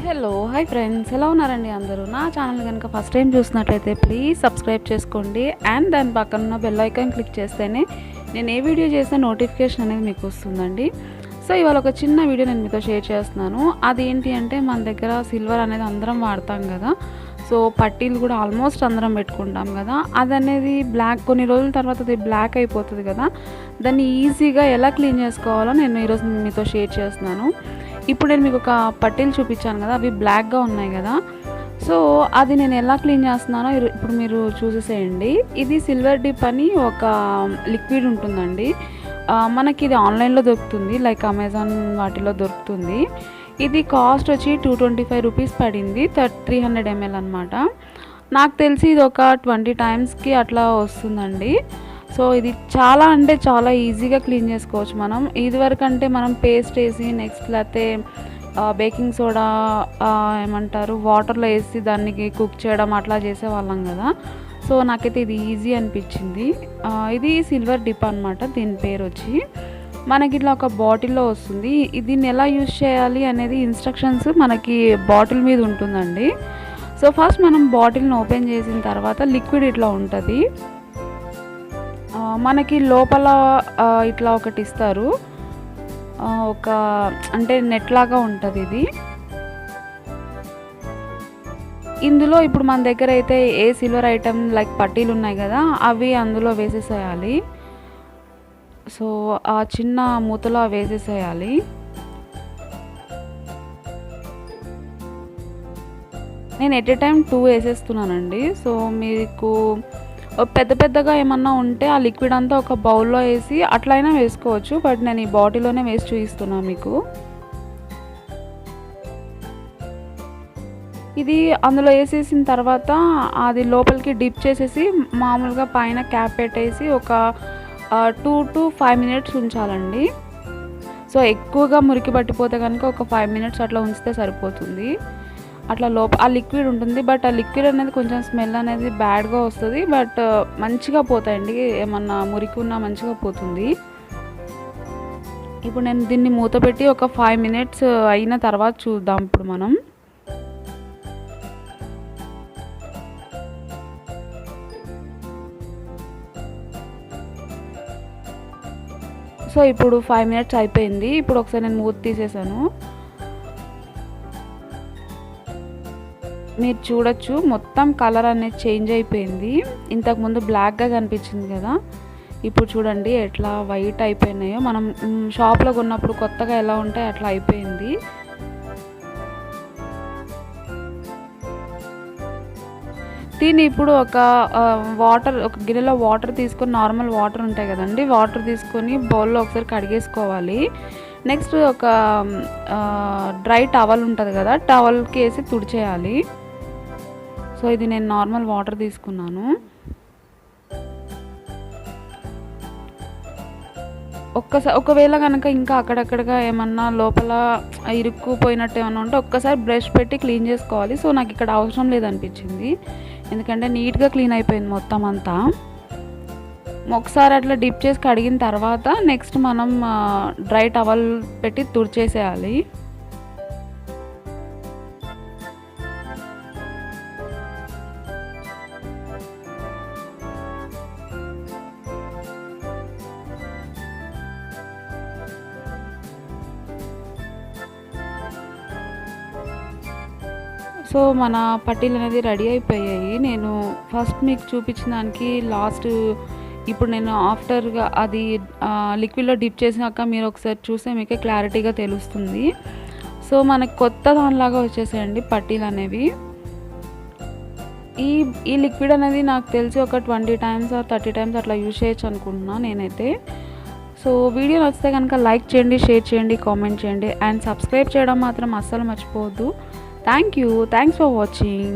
Hello hi friends, ఎలా ఉన్నారండి అందరూ? నా ఛానల్ కనుక ఫస్ట్ టైం చూసినట్లయితే ప్లీజ్ సబ్స్క్రైబ్ చేసుకోండి అండ్ దాని పక్కన ఉన్న బెల్ ఐకాన్ క్లిక్ చేస్తేనే నేను ఏ వీడియో చేసిన నోటిఫికేషన్ అనేది మీకు వస్తుందండి. సో ఇవాళ ఒక చిన్న వీడియో నేను మీతో షేర్ చేస్తున్నాను. అదేంటి అంటే, మన దగ్గర సిల్వర్ అనేది అందరం వాడతాం కదా. సో పట్టీలు కూడా ఆల్మోస్ట్ అందరం పెట్టుకుంటాం కదా. అది అనేది బ్లాక్, కొన్ని రోజుల తర్వాత అది బ్లాక్ అయిపోతుంది కదా. దాన్ని ఈజీగా ఎలా క్లీన్ చేసుకోవాలో నేను ఈరోజు మీతో షేర్ చేస్తున్నాను. ఇప్పుడు నేను మీకు ఒక పట్టీలు చూపించాను కదా, అవి బ్లాక్గా ఉన్నాయి కదా. సో అది నేను ఎలా క్లీన్ చేస్తున్నానో ఇప్పుడు మీరు చూసేసేయండి. ఇది సిల్వర్ డిప్ అని ఒక లిక్విడ్ ఉంటుందండి. మనకి ఇది ఆన్లైన్లో దొరుకుతుంది, లైక్ అమెజాన్ వాటిలో దొరుకుతుంది. ఇది కాస్ట్ వచ్చి 225 రూపీస్ పడింది, 300 ml అనమాట. నాకు తెలిసి ఇది ఒక 20 టైమ్స్కి అట్లా వస్తుందండి. సో ఇది చాలా అంటే చాలా ఈజీగా క్లీన్ చేసుకోవచ్చు మనం. ఇదివరకు అంటే మనం పేస్ట్ వేసి నెక్స్ట్ లేకపోతే బేకింగ్ సోడా ఏమంటారు వాటర్లో వేసి దానికి కుక్ చేయడం అట్లా చేసేవాళ్ళం కదా. సో నాకైతే ఇది ఈజీ అనిపించింది. ఇది సిల్వర్ డిప్ అనమాట. దీని పేరు వచ్చి మనకి ఇట్లా ఒక బాటిల్లో వస్తుంది. దీన్ని ఎలా యూజ్ చేయాలి అనేది ఇన్స్ట్రక్షన్స్ మనకి బాటిల్ మీద ఉంటుందండి. సో ఫస్ట్ మనం బాటిల్ని ఓపెన్ చేసిన తర్వాత లిక్విడ్ ఇట్లా ఉంటుంది. మనకి లోపల ఇట్లా ఒకటి ఇస్తారు, ఒక అంటే నెట్ లాగా ఉంటుంది ఇది. ఇందులో ఇప్పుడు మన దగ్గర అయితే ఏ సిల్వర్ ఐటమ్ లైక్ పట్టీలు ఉన్నాయి కదా, అవి అందులో వేసేసేయాలి. సో ఆ చిన్న మూతలో వేసేసేయాలి. నేను ఎట్ ఏ టైం 2 వేసేస్తున్నానండి. సో మీకు పెద్ద పెద్దగా ఏమన్నా ఉంటే ఆ లిక్విడ్ అంతా ఒక బౌల్లో వేసి అట్లయినా వేసుకోవచ్చు, బట్ నేను ఈ బాటిల్లోనే వేసి చూపిస్తున్నాను మీకు. ఇది అందులో వేసేసిన తర్వాత అది లోపలికి డిప్ చేసేసి మామూలుగా పైన క్యాప్ పెట్టేసి ఒక 2 to 5 minutes ఉంచాలండి. సో ఎక్కువగా మురికి పట్టిపోతే కనుక ఒక 5 minutes అట్లా ఉంచితే సరిపోతుంది. అట్లా ఆ లిక్విడ్ ఉంటుంది, బట్ ఆ లిక్విడ్ అనేది కొంచెం స్మెల్ అనేది బ్యాడ్గా వస్తుంది, బట్ మంచిగా పోతాయండి. ఏమన్నా మురికి ఉన్నా మంచిగా పోతుంది. ఇప్పుడు నేను దీన్ని మూత పెట్టి ఒక 5 minutes అయిన తర్వాత చూద్దాం ఇప్పుడు మనం. సో ఇప్పుడు 5 minutes అయిపోయింది. ఇప్పుడు ఒకసారి నేను మూత తీసేసాను. మీరు చూడొచ్చు మొత్తం కలర్ అనేది చేంజ్ అయిపోయింది. ఇంతకుముందు బ్లాక్గా కనిపించింది కదా, ఇప్పుడు చూడండి ఎట్లా వైట్ అయిపోయినాయో. మనం షాప్లో కొన్నప్పుడు కొత్తగా ఎలా ఉంటాయి అట్లా అయిపోయింది. దీన్ని ఇప్పుడు ఒక గిన్నెలో వాటర్ తీసుకొని, నార్మల్ వాటర్ ఉంటాయి కదండి, వాటర్ తీసుకొని బౌల్లో ఒకసారి కడిగేసుకోవాలి. నెక్స్ట్ ఒక డ్రై టవల్ ఉంటుంది కదా, టవల్కి వేసి తుడిచేయాలి. సో ఇది నేను నార్మల్ వాటర్ తీసుకున్నాను. ఒకవేళ కనుక ఇంకా అక్కడక్కడగా ఏమన్నా లోపల ఇరుక్కుపోయినట్టు ఏమన్నా ఉంటే ఒక్కసారి బ్రష్ పెట్టి క్లీన్ చేసుకోవాలి. సో నాకు ఇక్కడ అవసరం లేదనిపించింది, ఎందుకంటే నీట్గా క్లీన్ అయిపోయింది మొత్తం అంతా. ఒకసారి అట్లా డిప్ చేసి కడిగిన తర్వాత నెక్స్ట్ మనం డ్రై టవల్ పెట్టి తుడిచేసేయాలి. సో మన పట్టీలు అనేది రెడీ అయిపోయాయి. నేను ఫస్ట్ మీకు చూపించిన దానికి లాస్ట్ ఇప్పుడు నేను ఆఫ్టర్గా అది లిక్విడ్లో డిప్ చేసినాక మీరు ఒకసారి చూస్తే మీకే క్లారిటీగా తెలుస్తుంది. సో మనకు కొత్త దానిలాగా వచ్చేసాయండి పట్టీలు అనేవి. ఈ లిక్విడ్ అనేది నాకు తెలిసి ఒక 20 times or 30 times అట్లా యూజ్ చేయొచ్చు అనుకుంటున్నాను నేనైతే. సో వీడియో నచ్చితే కనుక లైక్ చేయండి, షేర్ చేయండి, కామెంట్ చేయండి అండ్ సబ్స్క్రైబ్ చేయడం మాత్రం అస్సలు మర్చిపోవద్దు. Thank you. Thanks for watching.